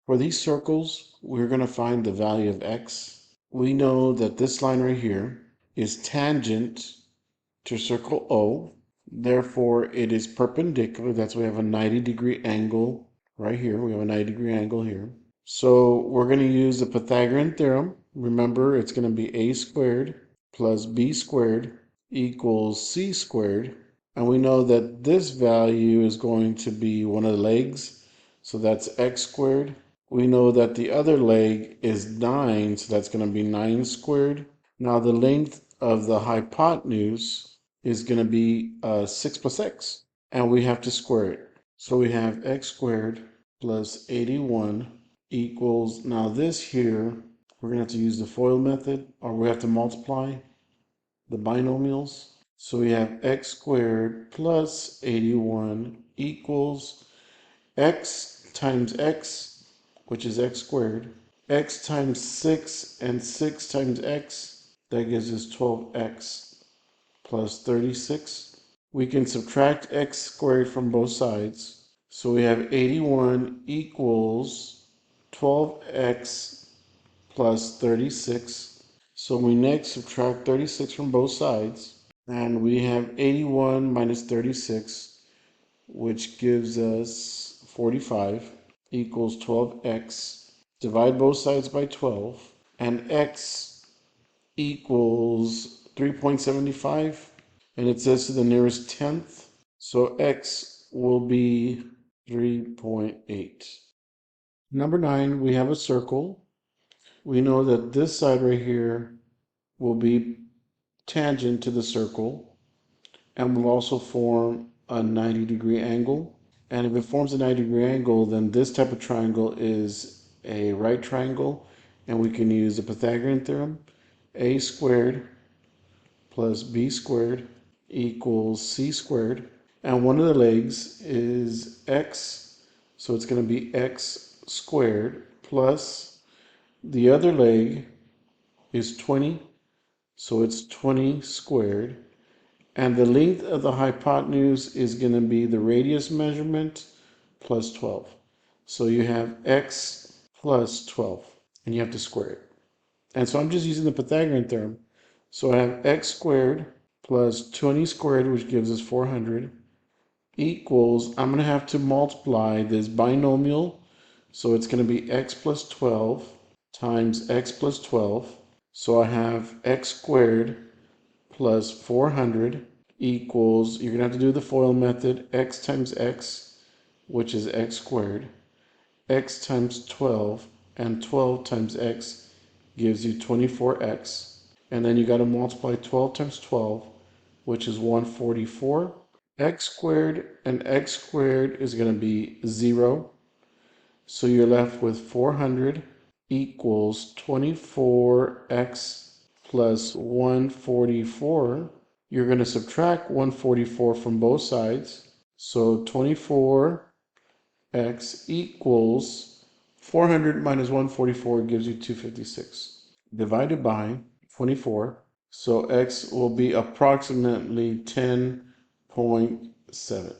For these circles, we're going to find the value of x. We know that this line right here is tangent to circle O. Therefore, it is perpendicular. That's why we have a 90-degree angle right here. We have a 90-degree angle here. So we're going to use the Pythagorean theorem. Remember, it's going to be a squared plus b squared equals c squared. And we know that this value is going to be one of the legs. So that's x squared. We know that the other leg is 9. So that's going to be 9 squared. Now the length of the hypotenuse is going to be 6 plus x. And we have to square it. So we have x squared plus 81 equals, now this here, we're going to have to use the FOIL method, or we have to multiply the binomials. So we have x squared plus 81 equals x times x, which is x squared, x times 6 and 6 times x, that gives us 12x plus 36. We can subtract x squared from both sides. So we have 81 equals 12x plus 36. So we next subtract 36 from both sides. And we have 81 minus 36, which gives us 45, equals 12x. Divide both sides by 12. And x equals 3.75. And it says to the nearest tenth. So x will be 3.8. Number 9, we have a circle. We know that this side right here will be tangent to the circle and will also form a 90-degree angle. And if it forms a 90-degree angle, then this type of triangle is a right triangle, and we can use the Pythagorean theorem. A squared plus b squared equals c squared. And one of the legs is x, so it's going to be x squared plus the other leg is 20, so it's 20 squared. And the length of the hypotenuse is going to be the radius measurement plus 12. So you have x plus 12, and you have to square it. And so I'm just using the Pythagorean theorem. So I have x squared plus 20 squared, which gives us 400, equals, I'm going to have to multiply this binomial. So it's going to be x plus 12 times x plus 12. So I have x squared plus 400 equals, you're going to have to do the FOIL method, x times x, which is x squared, x times 12, and 12 times x gives you 24x. And then you got to multiply 12 times 12, which is 144. X squared and x squared is going to be 0. So you're left with 400 equals 24x plus 144. You're going to subtract 144 from both sides. So 24x equals 400 minus 144 gives you 256. Divided by 24. So x will be approximately 10.7.